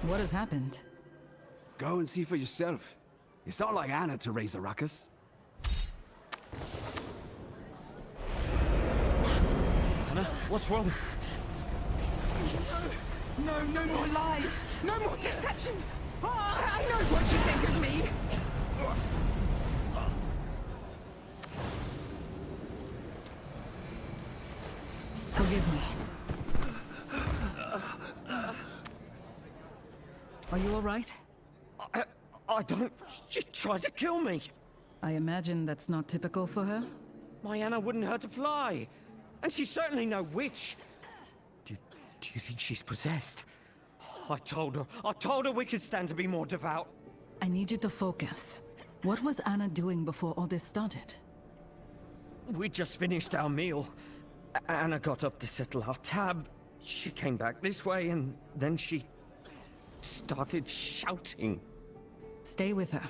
What has happened? Go and see for yourself. It's not like Anna to raise a ruckus. Anna, what's wrong? No more lies! No more deception! I know what you think of me! Forgive me. Are you all right? I don't... She tried to kill me! I imagine that's not typical for her? My Anna wouldn't hurt to fly. And she's certainly no witch. Do you think she's possessed? I told her we could stand to be more devout. I need you to focus. What was Anna doing before all this started? We just finished our meal. Anna got up to settle our tab. She came back this way and then she started shouting. Stay with her.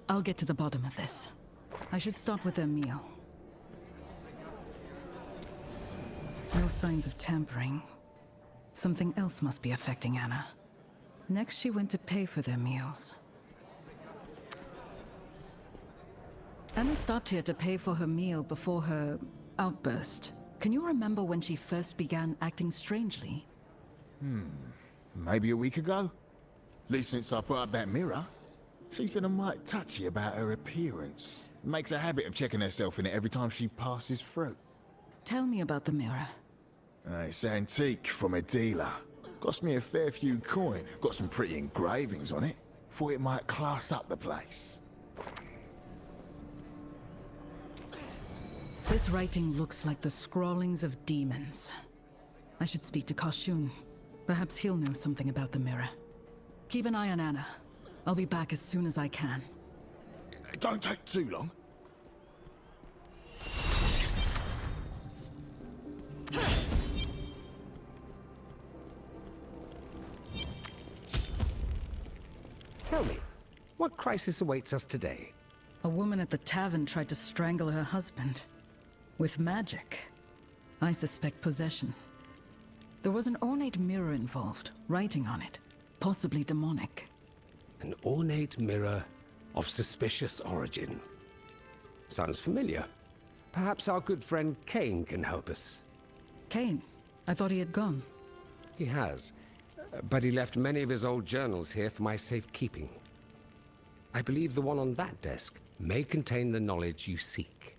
I'll get to the bottom of this. I should start with their meal. No signs of tampering. Something else must be affecting Anna. Next, she went to pay for their meals. Anna stopped here to pay for her meal before her outburst. Can you remember when she first began acting strangely? Maybe a week ago? At least since I put up that mirror. She's been a mite touchy about her appearance. Makes a habit of checking herself in it every time she passes through. Tell me about the mirror. It's antique from a dealer. Cost me a fair few coin. Got some pretty engravings on it. Thought it might class up the place. This writing looks like the scrawlings of demons. I should speak to Kashun. Perhaps he'll know something about the mirror. Keep an eye on Anna. I'll be back as soon as I can. Don't take too long. Tell me, what crisis awaits us today? A woman at the tavern tried to strangle her husband. With magic. I suspect possession. There was an ornate mirror involved, writing on it. Possibly demonic. An ornate mirror of suspicious origin. Sounds familiar. Perhaps our good friend Cain can help us. Cain? I thought he had gone. He has, but he left many of his old journals here for my safekeeping. I believe the one on that desk may contain the knowledge you seek.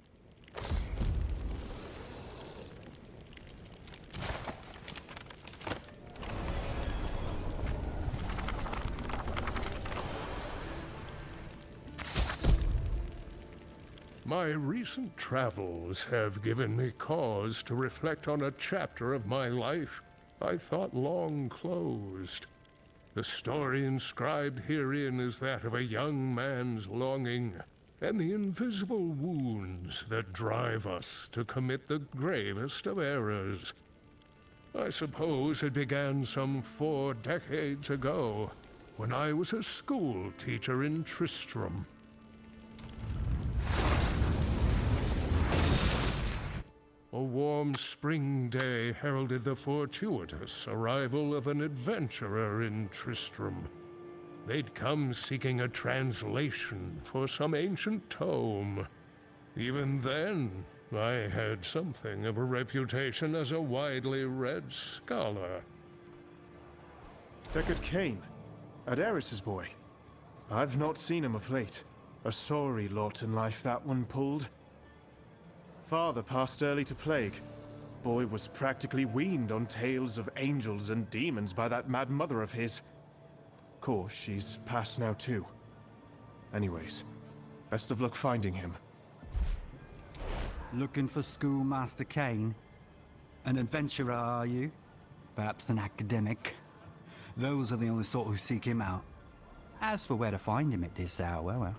My recent travels have given me cause to reflect on a chapter of my life I thought long closed. The story inscribed herein is that of a young man's longing and the invisible wounds that drive us to commit the gravest of errors. I suppose it began some 4 decades ago, when I was a school teacher in Tristram. A warm spring day heralded the fortuitous arrival of an adventurer in Tristram. They'd come seeking a translation for some ancient tome. Even then, I had something of a reputation as a widely read scholar. Deckard Cain, Adaris's boy. I've not seen him of late. A sorry lot in life that one pulled. Father passed early to plague. Boy was practically weaned on tales of angels and demons by that mad mother of his. Course, she's passed now too. Anyways, best of luck finding him. Looking for Schoolmaster Cain? An adventurer, are you? Perhaps an academic? Those are the only sort who seek him out. As for where to find him at this hour, well,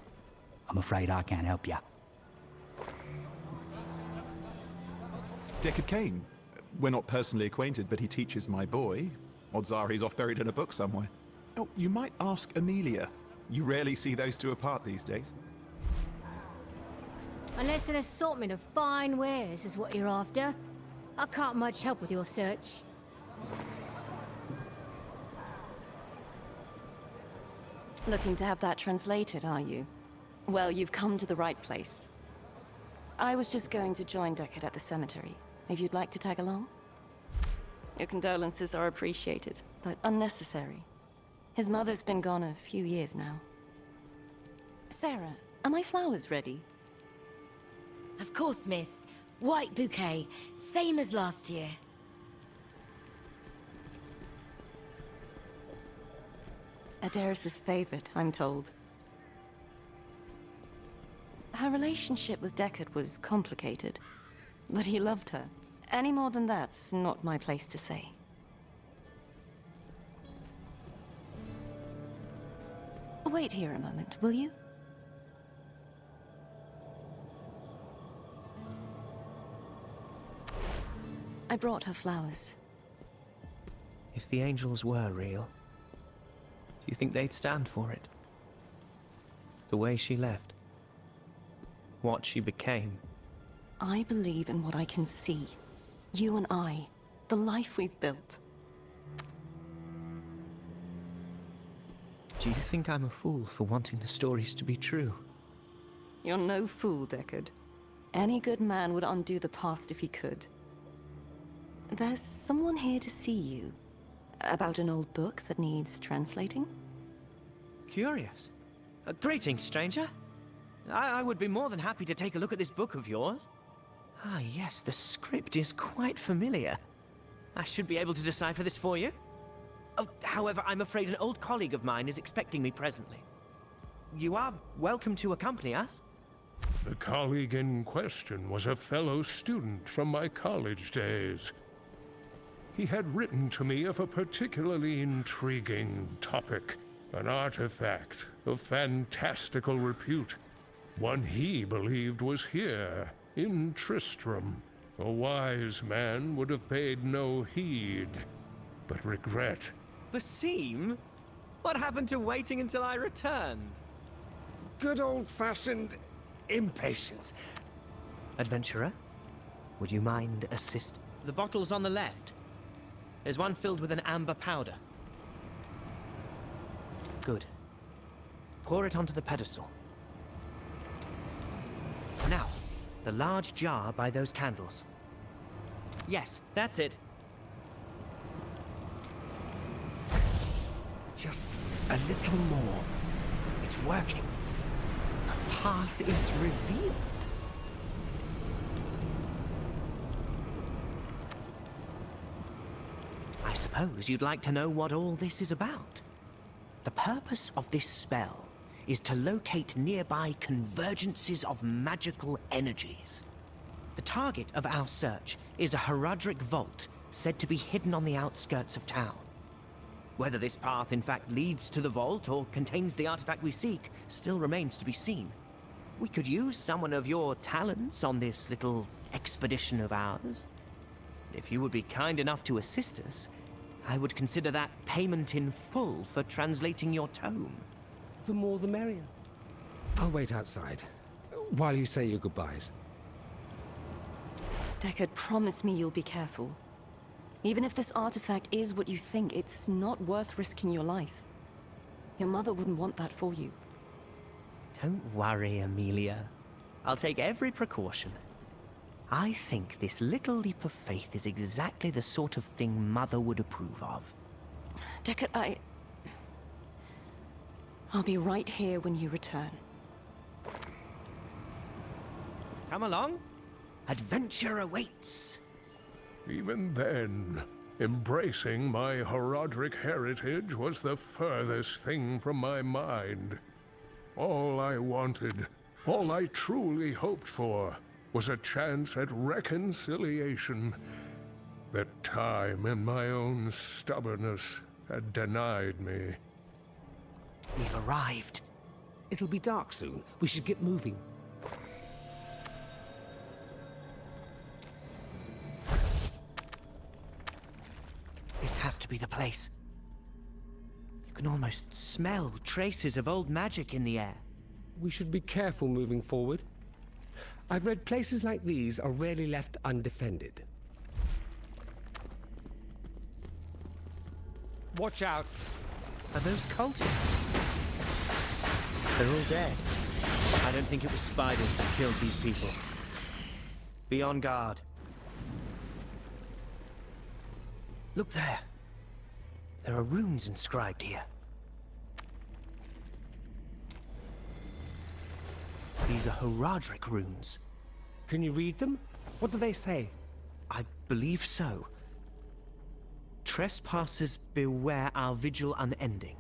I'm afraid I can't help you. Deckard Cain. We're not personally acquainted, but he teaches my boy. Odds are he's off buried in a book somewhere. Oh, you might ask Amelia. You rarely see those two apart these days. Unless an assortment of fine wares is what you're after, I can't much help with your search. Looking to have that translated, are you? Well, you've come to the right place. I was just going to join Deckard at the cemetery, if you'd like to tag along. Your condolences are appreciated, but unnecessary. His mother's been gone a few years now. Sarah, are my flowers ready? Of course, miss. White bouquet, same as last year. Adaris's favorite, I'm told. Her relationship with Deckard was complicated, but he loved her. Any more than that's not my place to say. Wait here a moment, will you? I brought her flowers. If the angels were real, do you think they'd stand for it? The way she left. What she became. I believe in what I can see. You and I. The life we've built. Do you think I'm a fool for wanting the stories to be true? You're no fool, Deckard. Any good man would undo the past if he could. There's someone here to see you. About an old book that needs translating? Curious. Greetings, stranger. I would be more than happy to take a look at this book of yours. Ah, yes, the script is quite familiar. I should be able to decipher this for you. Oh, however, I'm afraid an old colleague of mine is expecting me presently. You are welcome to accompany us. The colleague in question was a fellow student from my college days. He had written to me of a particularly intriguing topic, an artifact of fantastical repute. One he believed was here, in Tristram. A wise man would have paid no heed, but regret. The seam? What happened to waiting until I returned? Good old-fashioned impatience. Adventurer, would you mind assist? The bottle's on the left. There's one filled with an amber powder. Good. Pour it onto the pedestal. Now, the large jar by those candles. Yes, that's it. Just a little more. It's working. The path is revealed. I suppose you'd like to know what all this is about. The purpose of this spell is to locate nearby convergences of magical energies. The target of our search is a Herodric vault said to be hidden on the outskirts of town. Whether this path in fact leads to the vault or contains the artifact we seek still remains to be seen. We could use someone of your talents on this little expedition of ours. If you would be kind enough to assist us, I would consider that payment in full for translating your tome. The more the merrier. I'll wait outside, while you say your goodbyes. Deckard, promise me you'll be careful. Even if this artifact is what you think, it's not worth risking your life. Your mother wouldn't want that for you. Don't worry, Amelia. I'll take every precaution. I think this little leap of faith is exactly the sort of thing Mother would approve of. Deckard, I'll be right here when you return. Come along. Adventure awaits. Even then, embracing my Herodric heritage was the furthest thing from my mind. All I wanted, all I truly hoped for, was a chance at reconciliation that time and my own stubbornness had denied me. We've arrived. It'll be dark soon. We should get moving. This has to be the place. You can almost smell traces of old magic in the air. We should be careful moving forward. I've read places like these are rarely left undefended. Watch out. Are those cultists? They're all dead. I don't think it was spiders that killed these people. Be on guard. Look there. There are runes inscribed here. These are Horadric runes. Can you read them? What do they say? I believe so. Trespassers beware our vigil unending.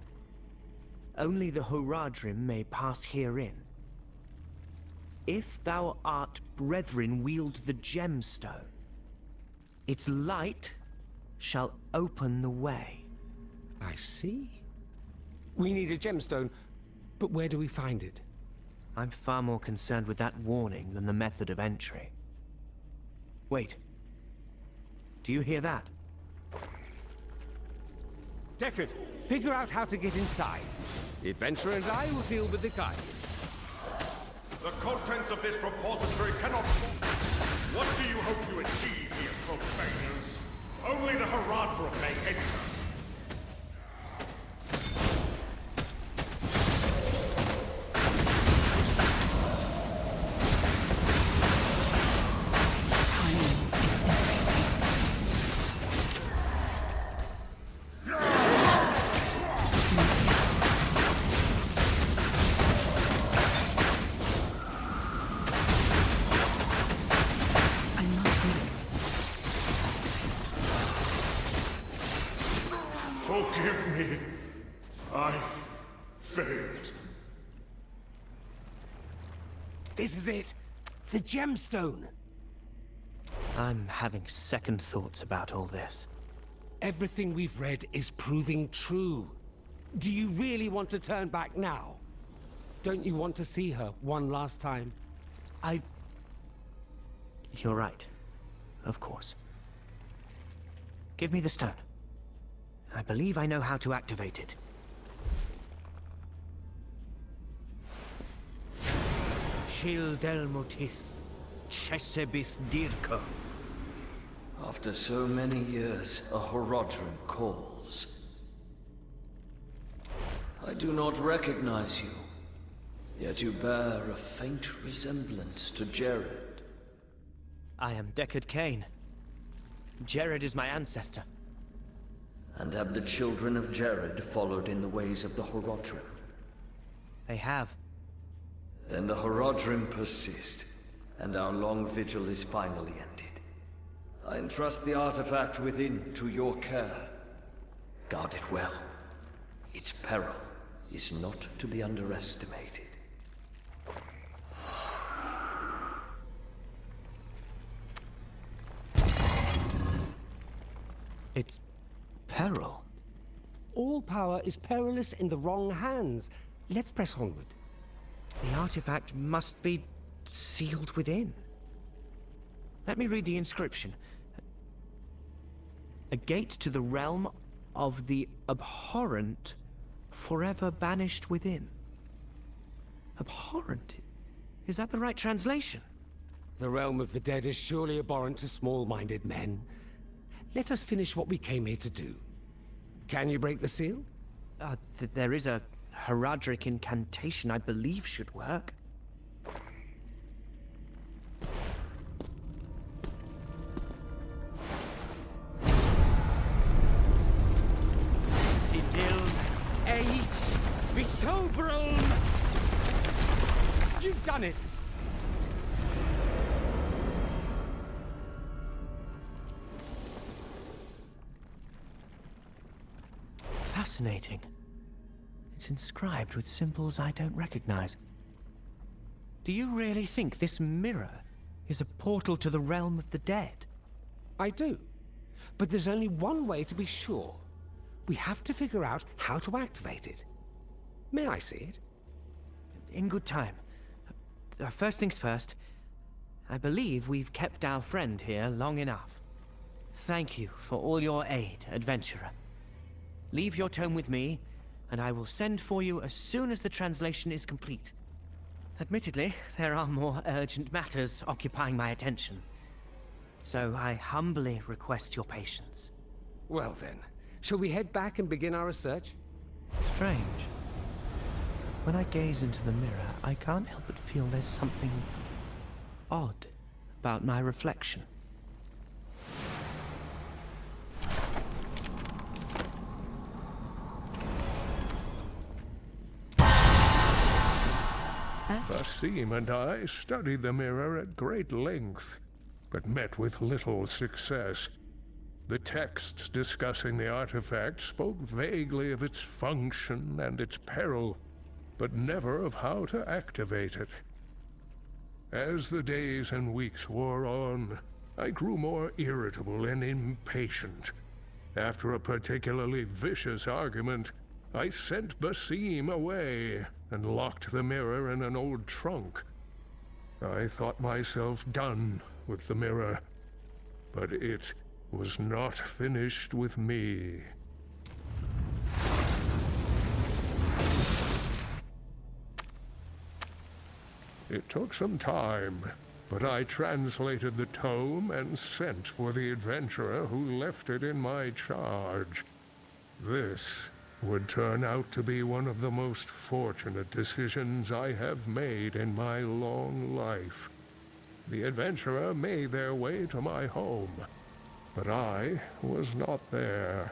Only the Horadrim may pass herein. If thou art brethren, wield the gemstone. Its light shall open the way. I see. We need a gemstone, but where do we find it? I'm far more concerned with that warning than the method of entry. Wait. Do you hear that? Deckard, figure out how to get inside. The adventurer and I will deal with the guides. The contents of this repository cannot... What do you hope to achieve here, profaners? Only the Horadrim may enter. Forgive me. I failed. This is it! The gemstone! I'm having second thoughts about all this. Everything we've read is proving true. Do you really want to turn back now? Don't you want to see her one last time? You're right. Of course. Give me the stone. I believe I know how to activate it. Chil del Motith, Chesebith Dirko. After so many years, a Horadrim calls. I do not recognize you, yet you bear a faint resemblance to Jared. I am Deckard Cain. Jared is my ancestor. And have the children of Jared followed in the ways of the Horadrim? They have. Then the Horadrim persist, and our long vigil is finally ended. I entrust the artifact within to your care. Guard it well. Its peril is not to be underestimated. Its peril? All power is perilous in the wrong hands. Let's press onward. The artifact must be sealed within. Let me read the inscription. A gate to the realm of the abhorrent, forever banished within. Abhorrent? Is that the right translation? The realm of the dead is surely abhorrent to small-minded men. Let us finish what we came here to do. Can you break the seal? There is a Horadric incantation I believe should work. Sidil Eich Visobrum! You've done it! Fascinating. It's inscribed with symbols I don't recognize. Do you really think this mirror is a portal to the realm of the dead? I do. But there's only one way to be sure. We have to figure out how to activate it. May I see it? In good time. First things first. I believe we've kept our friend here long enough. Thank you for all your aid, adventurer. Leave your tome with me, and I will send for you as soon as the translation is complete. Admittedly, there are more urgent matters occupying my attention. So I humbly request your patience. Well then, shall we head back and begin our research? Strange. When I gaze into the mirror, I can't help but feel there's something odd about my reflection. Basim and I studied the mirror at great length, but met with little success. The texts discussing the artifact spoke vaguely of its function and its peril, but never of how to activate it. As the days and weeks wore on, I grew more irritable and impatient. After a particularly vicious argument, I sent Basim away and locked the mirror in an old trunk. I thought myself done with the mirror, but it was not finished with me. It took some time, but I translated the tome and sent for the adventurer who left it in my charge. This would turn out to be one of the most fortunate decisions I have made in my long life. The adventurer made their way to my home, but I was not there.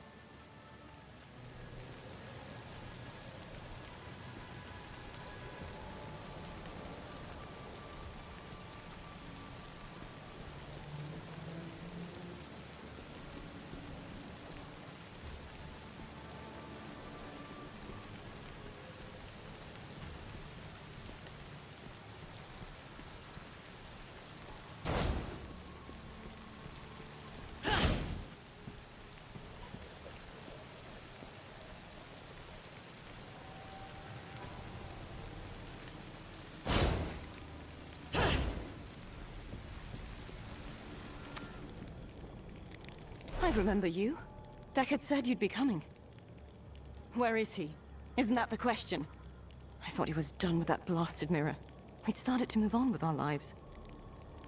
I remember you. Deckard said you'd be coming. Where is he? Isn't that the question? I thought he was done with that blasted mirror. We'd started to move on with our lives.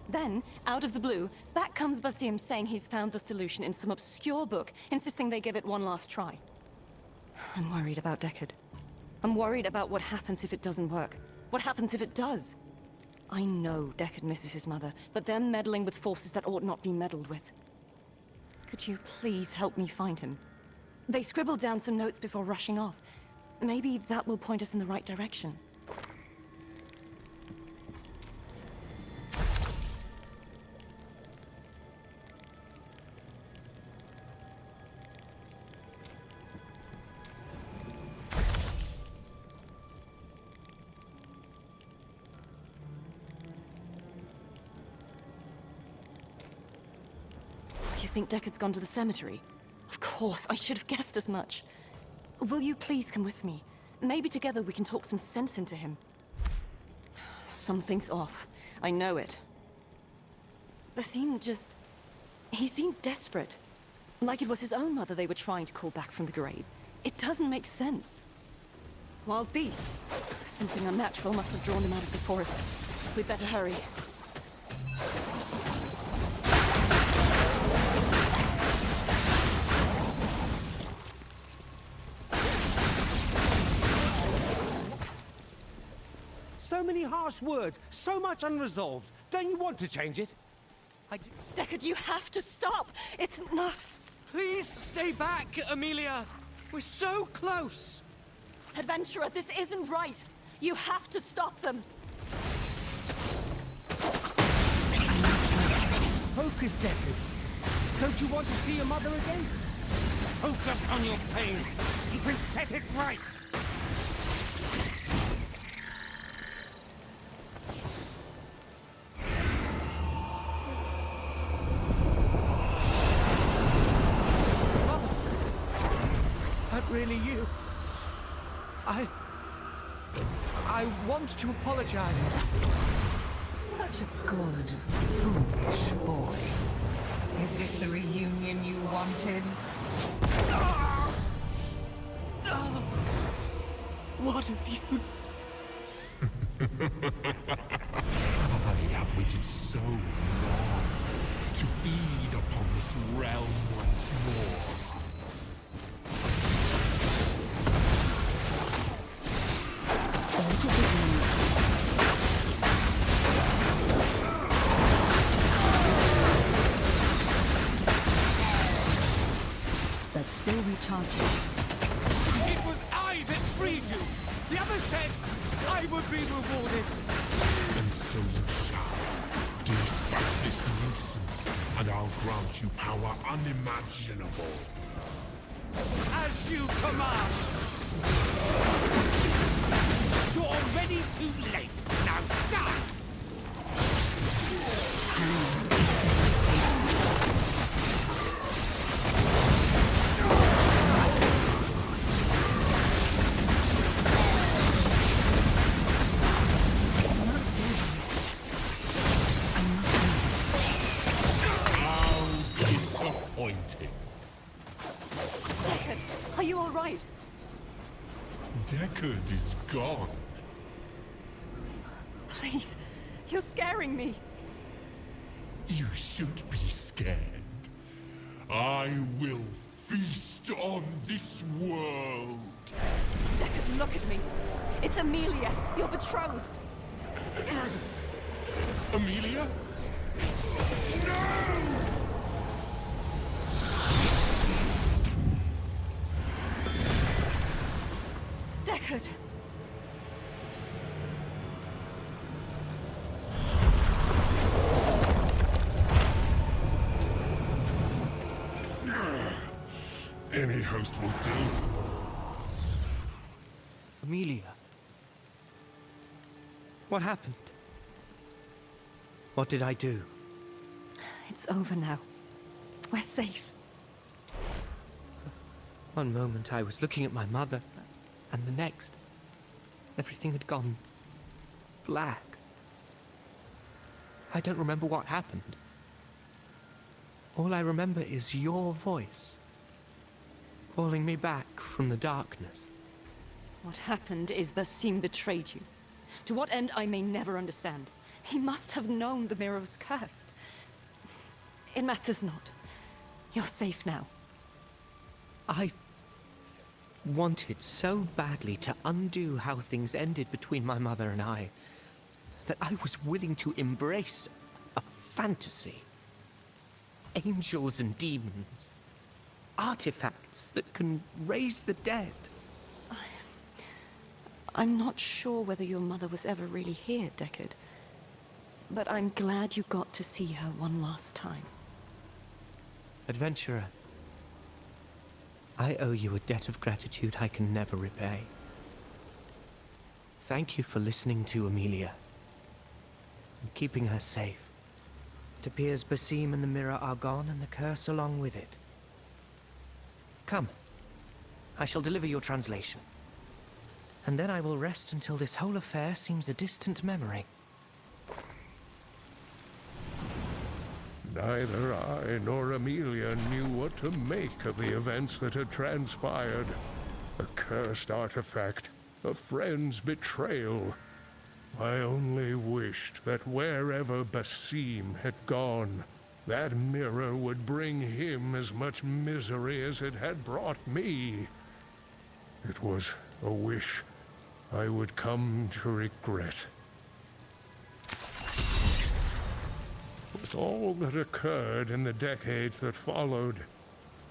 Then, out of the blue, back comes Basim saying he's found the solution in some obscure book, insisting they give it one last try. I'm worried about Deckard. I'm worried about what happens if it doesn't work. What happens if it does? I know Deckard misses his mother, but they're meddling with forces that ought not be meddled with. Could you please help me find him? They scribbled down some notes before rushing off. Maybe that will point us in the right direction. You think Deckard's gone to the cemetery? Of course, I should have guessed as much. Will you please come with me? Maybe together we can talk some sense into him. Something's off. I know it. Basim just... he seemed desperate. Like it was his own mother they were trying to call back from the grave. It doesn't make sense. Wild beast. Something unnatural must have drawn him out of the forest. We'd better hurry. So many harsh words, so much unresolved. Don't you want to change it? Deckard, you have to stop! It's not... Please stay back, Amelia! We're so close! Adventurer, this isn't right! You have to stop them! Focus, Deckard. Don't you want to see your mother again? Focus on your pain. You can set it right! Really you? I want to apologize. Such a good, foolish boy. Is this the reunion you wanted? What have you... I have waited so long to feed upon this realm once more. Recharging. It was I that freed you! The others said I would be rewarded! And so you shall. Dispatch this nuisance, and I'll grant you power unimaginable. As you command! You're already too late! Now die! Disappointing. Deckard, are you all right? Deckard is gone. Please, you're scaring me. You should be scared. I will feast on this world. Deckard, look at me. It's Amelia, your betrothed. Amelia? No! Deckard! Any host will do. Amelia. What happened? What did I do? It's over now. We're safe. One moment I was looking at my mother, and the next, everything had gone black. I don't remember what happened. All I remember is your voice, calling me back from the darkness. What happened is Basim betrayed you. To what end I may never understand. He must have known the mirror was cursed. It matters not. You're safe now. I wanted so badly to undo how things ended between my mother and I, that I was willing to embrace a fantasy. Angels and demons. Artifacts that can raise the dead. I'm not sure whether your mother was ever really here, Deckard. But I'm glad you got to see her one last time. Adventurer, I owe you a debt of gratitude I can never repay. Thank you for listening to Amelia and keeping her safe. It appears Basim and the mirror are gone, and the curse along with it. Come, I shall deliver your translation. And then I will rest until this whole affair seems a distant memory. Neither I nor Amelia knew what to make of the events that had transpired. A cursed artifact, a friend's betrayal. I only wished that wherever Basim had gone, that mirror would bring him as much misery as it had brought me. It was a wish I would come to regret. With all that occurred in the decades that followed,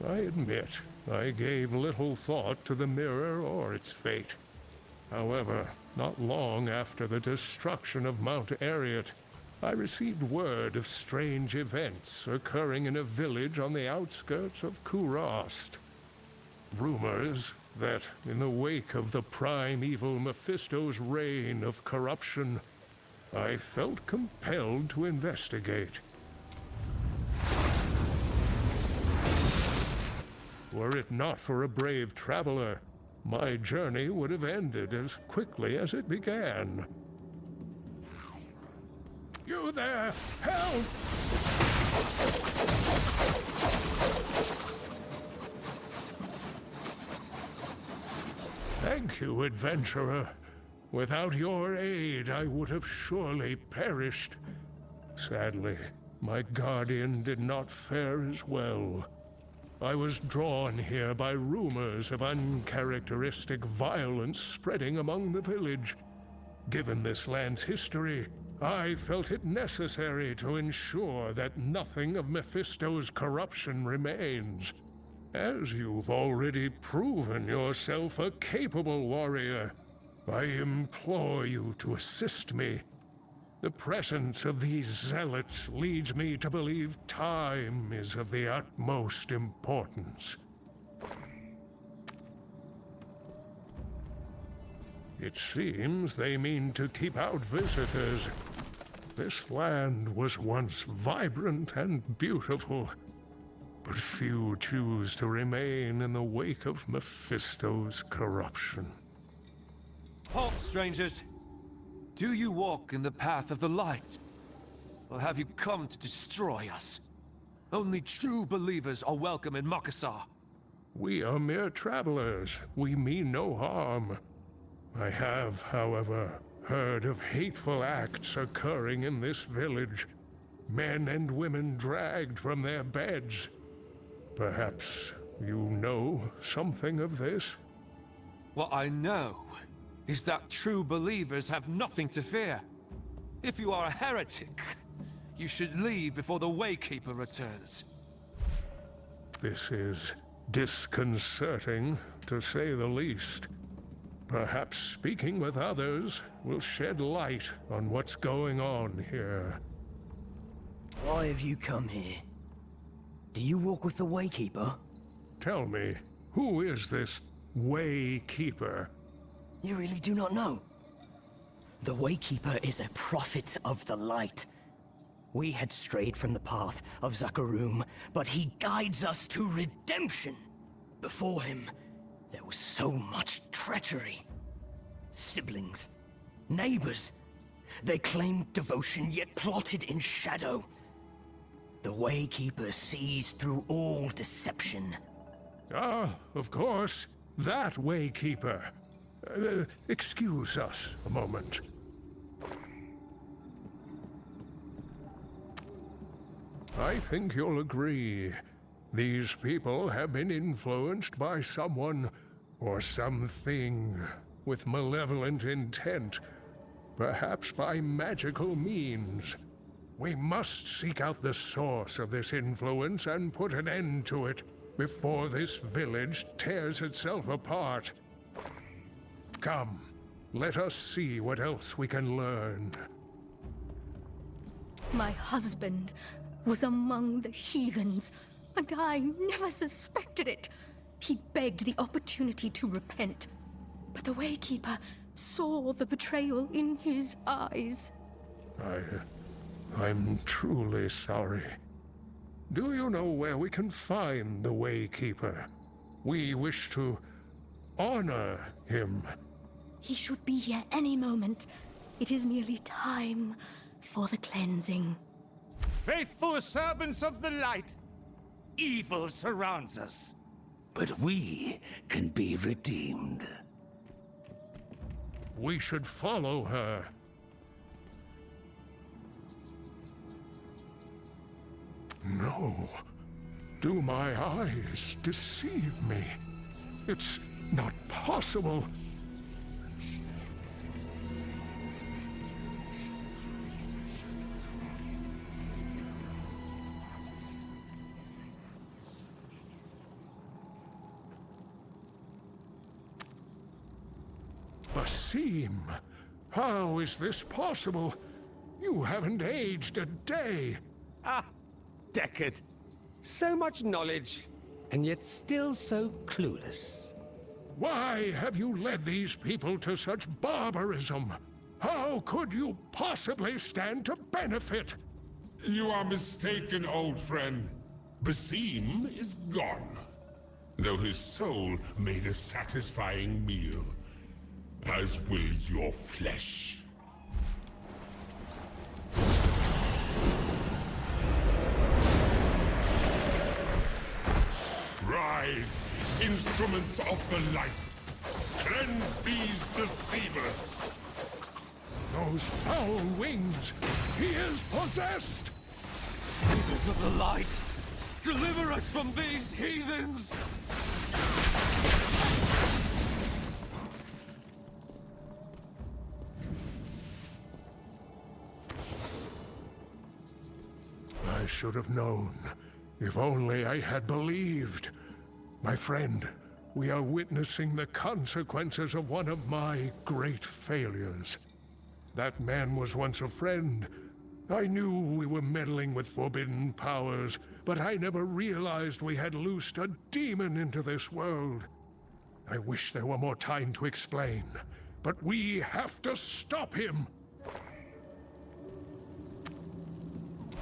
I admit I gave little thought to the mirror or its fate. However, not long after the destruction of Mount Ariat, I received word of strange events occurring in a village on the outskirts of Kurast. Rumors that, in the wake of the primeval Mephisto's reign of corruption, I felt compelled to investigate. Were it not for a brave traveler, my journey would have ended as quickly as it began. You there! Help! Thank you, adventurer. Without your aid, I would have surely perished. Sadly, my guardian did not fare as well. I was drawn here by rumors of uncharacteristic violence spreading among the village. Given this land's history, I felt it necessary to ensure that nothing of Mephisto's corruption remains. As you've already proven yourself a capable warrior, I implore you to assist me. The presence of these zealots leads me to believe time is of the utmost importance. It seems they mean to keep out visitors. This land was once vibrant and beautiful, but few choose to remain in the wake of Mephisto's corruption. Halt, strangers! Do you walk in the path of the light? Or have you come to destroy us? Only true believers are welcome in Makkasar. We are mere travelers. We mean no harm. I have, however, heard of hateful acts occurring in this village. Men and women dragged from their beds. Perhaps you know something of this? What I know is that true believers have nothing to fear. If you are a heretic, you should leave before the Waykeeper returns. This is disconcerting, to say the least. Perhaps speaking with others will shed light on what's going on here. Why have you come here? Do you walk with the Waykeeper? Tell me, who is this Waykeeper? You really do not know? The Waykeeper is a prophet of the light. We had strayed from the path of Zakarum, but he guides us to redemption. Before him, there was so much treachery. Siblings, neighbors. They claimed devotion, yet plotted in shadow. The Waykeeper sees through all deception. Ah, of course. That Waykeeper. Excuse us a moment. I think you'll agree. These people have been influenced by someone or something with malevolent intent, perhaps by magical means. We must seek out the source of this influence and put an end to it before this village tears itself apart. Come, let us see what else we can learn. My husband was among the heathens, and I never suspected it. He begged the opportunity to repent, but the Waykeeper saw the betrayal in his eyes. I'm truly sorry. Do you know where we can find the Waykeeper? We wish to honor him. He should be here any moment. It is nearly time for the cleansing. Faithful servants of the light, evil surrounds us. But we can be redeemed. We should follow her. No. Do my eyes deceive me? It's not possible. Basim, how is this possible? You haven't aged a day. Ah, Deckard. So much knowledge, and yet still so clueless. Why have you led these people to such barbarism? How could you possibly stand to benefit? You are mistaken, old friend. Basim is gone, though his soul made a satisfying meal, as will your flesh. Rise, instruments of the light. Cleanse these deceivers. Those foul wings! He is possessed! Angels of the light, deliver us from these heathens! I should have known. If only I had believed. My friend, we are witnessing the consequences of one of my great failures. That man was once a friend. I knew we were meddling with forbidden powers, but I never realized we had loosed a demon into this world. I wish there were more time to explain, but we have to stop him!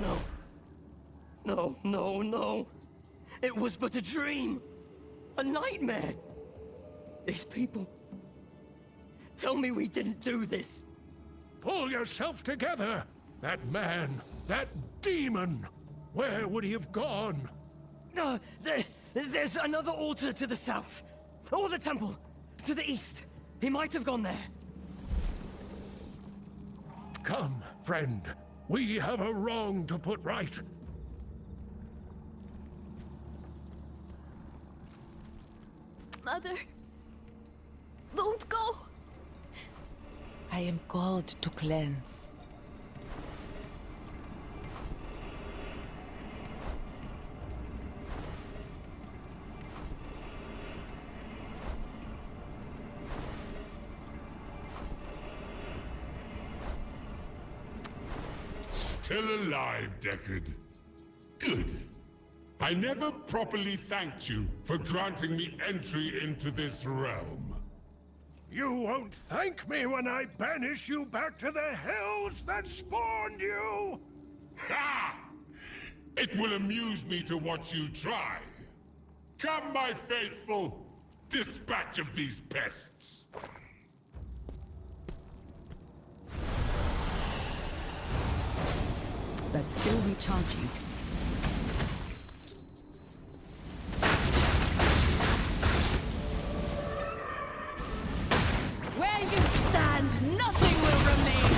No. No, no, no. It was but a dream. A nightmare. These people. Tell me we didn't do this. Pull yourself together! That man, that demon, where would he have gone? There's another altar to the south. Or the temple, to the east. He might have gone there. Come, friend. We have a wrong to put right. Mother, don't go. I am called to cleanse. Still alive, Deckard. Good. I never properly thanked you for granting me entry into this realm. You won't thank me when I banish you back to the hells that spawned you! Ha! It will amuse me to watch you try. Come, my faithful. Dispatch of these pests. That's still recharging. Where you stand, nothing will remain!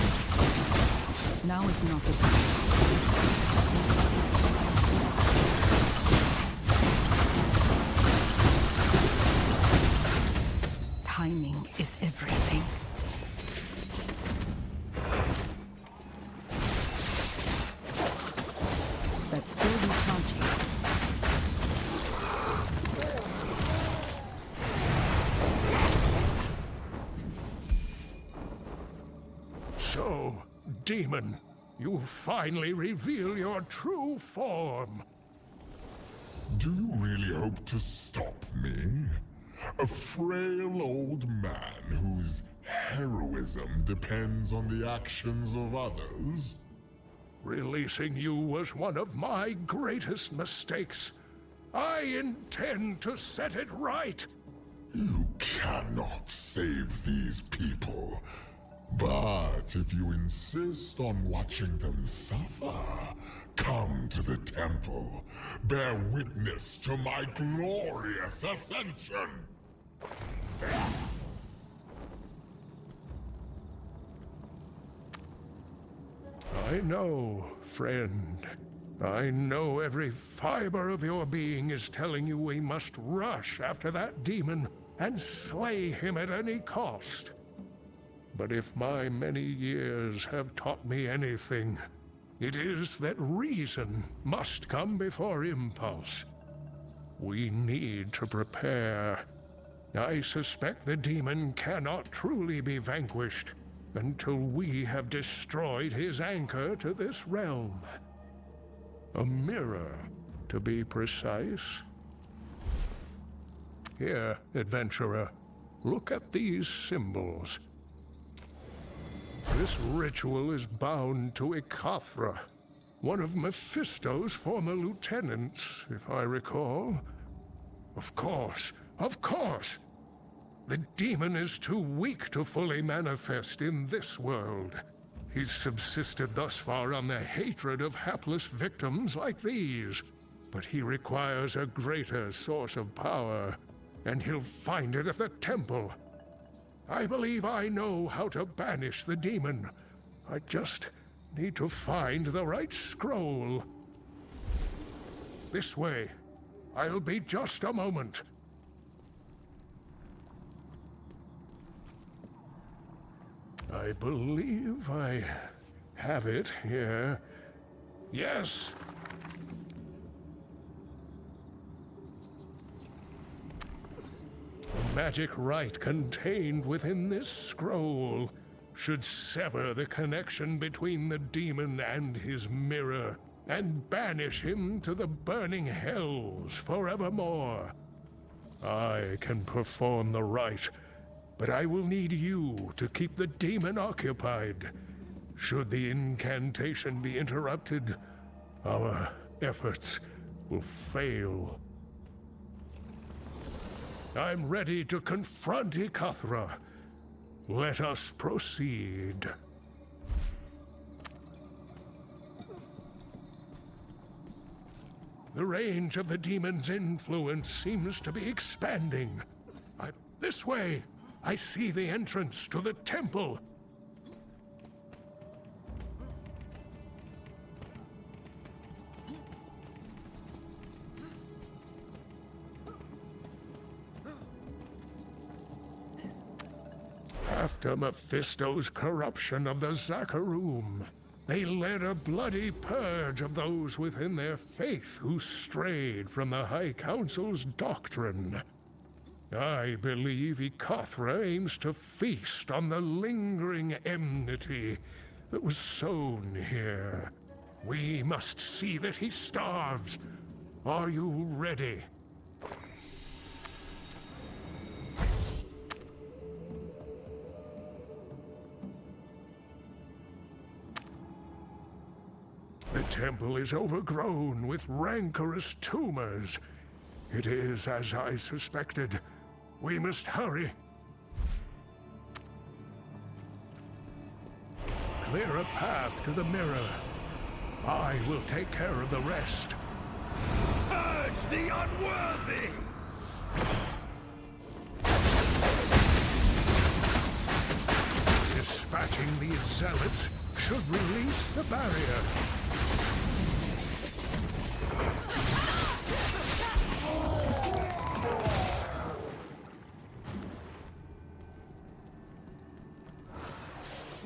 Now is not the time. Timing is everything. That's still recharging. So, demon, you finally reveal your true form. Do you really hope to stop me? A frail old man whose heroism depends on the actions of others? Releasing you was one of my greatest mistakes. I intend to set it right. You cannot save these people. But if you insist on watching them suffer, come to the temple. Bear witness to my glorious ascension. I know, friend. I know every fiber of your being is telling you we must rush after that demon and slay him at any cost. But if my many years have taught me anything, it is that reason must come before impulse. We need to prepare. I suspect the demon cannot truly be vanquished until we have destroyed his anchor to this realm. A mirror, to be precise. Here, adventurer, look at these symbols. This ritual is bound to Ikathra, one of Mephisto's former lieutenants, if I recall. Of course! The demon is too weak to fully manifest in this world. He's subsisted thus far on the hatred of hapless victims like these. But he requires a greater source of power, and he'll find it at the temple. I believe I know how to banish the demon. I just need to find the right scroll. This way. I'll be just a moment. I believe I have it here. Yes! magic rite contained within this scroll should sever the connection between the demon and his mirror, and banish him to the burning hells forevermore. I can perform the rite, but I will need you to keep the demon occupied. Should the incantation be interrupted, our efforts will fail. I'm ready to confront Ikathra. Let us proceed. The range of the demon's influence seems to be expanding. This way! I see the entrance to the temple. After Mephisto's corruption of the Zakarum, they led a bloody purge of those within their faith who strayed from the High Council's doctrine. I believe Ikathra aims to feast on the lingering enmity that was sown here. We must see that he starves. Are you ready? The temple is overgrown with rancorous tumors. It is as I suspected. We must hurry. Clear a path to the mirror. I will take care of the rest. Purge the unworthy! Dispatching these zealots should release the barrier.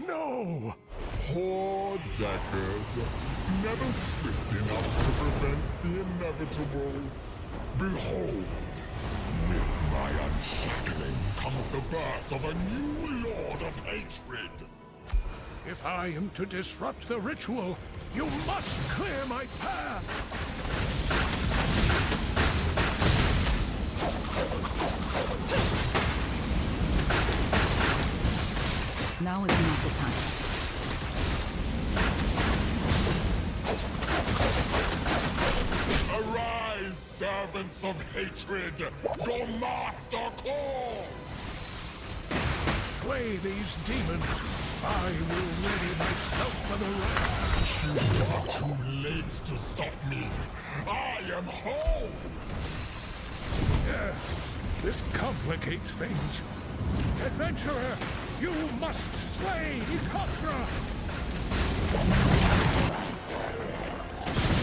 No! Poor Deckard. Never slipped enough to prevent the inevitable. Behold, with my unshackling comes the birth of a new Lord of Hatred. If I am to disrupt the ritual, you must clear my path! Now is not the time. Arise, servants of hatred! Your master calls! Slay these demons! I will ready myself for the race! You are too late to stop me! I am home! This complicates things. Adventurer, you must slay Ikathra!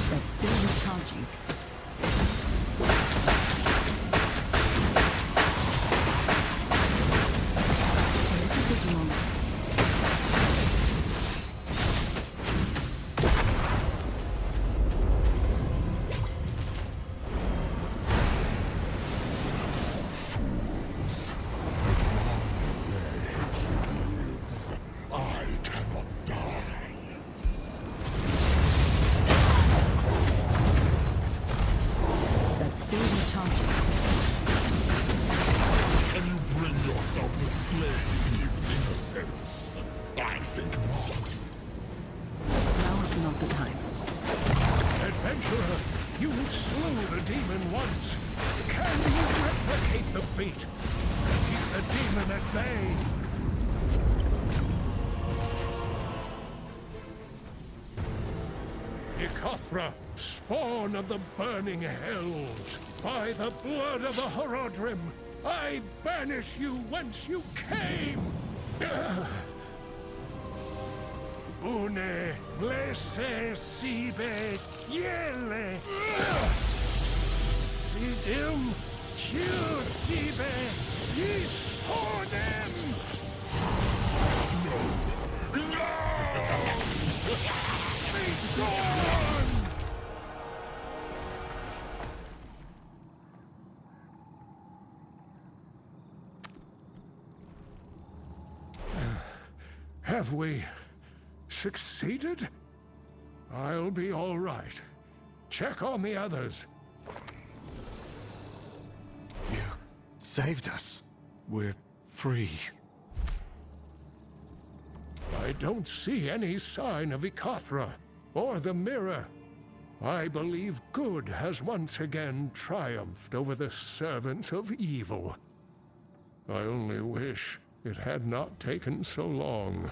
That's still recharging. Ikathra, spawn of the burning hells, by the blood of the Horodrim, I banish you whence you came! Bune, blesse, sibe, yele! Sidim, kiu, sibe, yis, hornem! Be gone! Have we succeeded? I'll be all right. Check on the others. You saved us. We're free. I don't see any sign of Ikathra or the mirror. I believe good has once again triumphed over the servants of evil. I only wish it had not taken so long.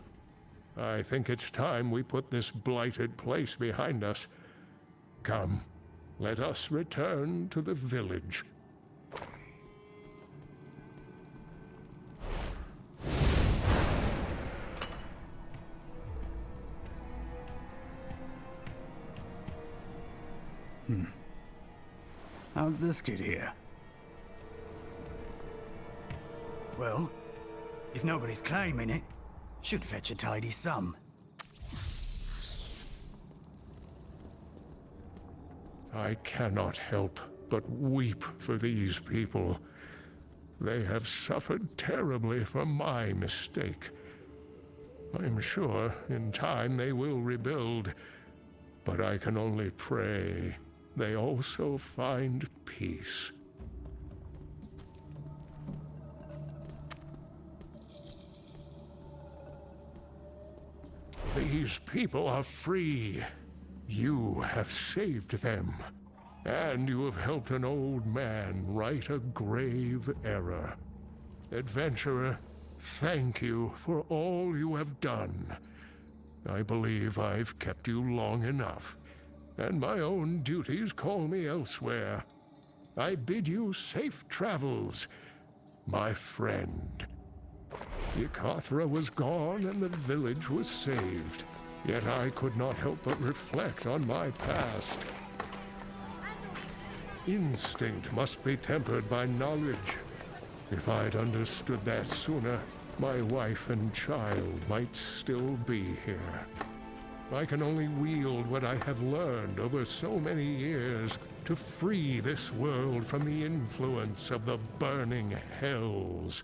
I think it's time we put this blighted place behind us. Come, let us return to the village. How did this get here? Well, if nobody's claiming it, should fetch a tidy sum. I cannot help but weep for these people. They have suffered terribly from my mistake. I'm sure in time they will rebuild, but I can only pray they also find peace. These people are free. You have saved them, and you have helped an old man right a grave error. Adventurer, thank you for all you have done. I believe I've kept you long enough, and my own duties call me elsewhere. I bid you safe travels, my friend. Ikathra was gone and the village was saved, yet I could not help but reflect on my past. Instinct must be tempered by knowledge. If I'd understood that sooner, my wife and child might still be here. I can only wield what I have learned over so many years to free this world from the influence of the burning hells.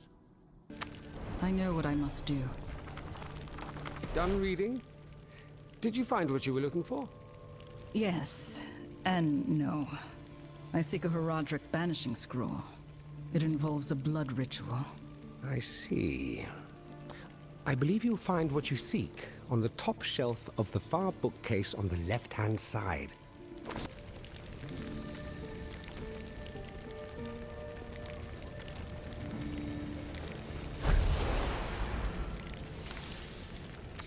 I know what I must do. Done reading? Did you find what you were looking for? Yes, and no. I seek a Horadric banishing scroll. It involves a blood ritual. I see. I believe you'll find what you seek on the top shelf of the far bookcase on the left-hand side.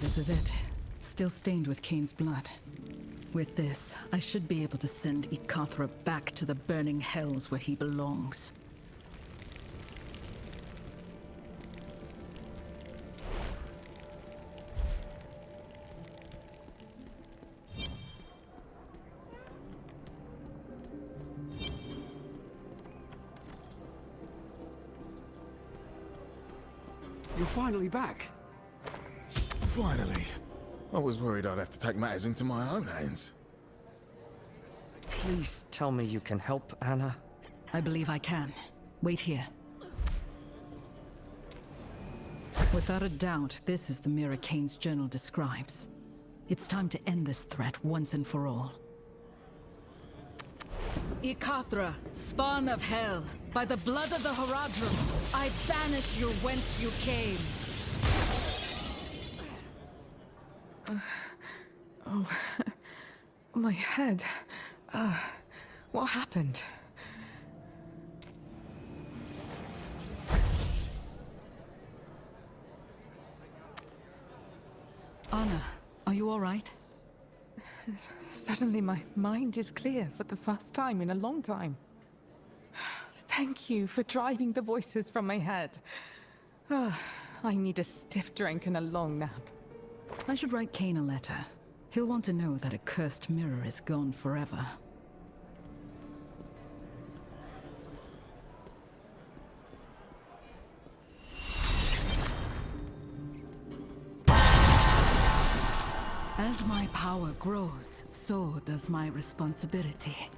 This is it. Still stained with Cain's blood. With this, I should be able to send Ikathra back to the burning hells where he belongs. You're finally back. Finally. I was worried I'd have to take matters into my own hands. Please tell me you can help, Anna. I believe I can. Wait here. Without a doubt, this is the mirror Cain's journal describes. It's time to end this threat once and for all. Ikathra, spawn of hell, by the blood of the Horadrim, I banish you whence you came. Oh, my head. What happened? Anna, are you all right? Suddenly my mind is clear for the first time in a long time. Thank you for driving the voices from my head. I need a stiff drink and a long nap. I should write Cain a letter. He'll want to know that a cursed mirror is gone forever. As my power grows, so does my responsibility.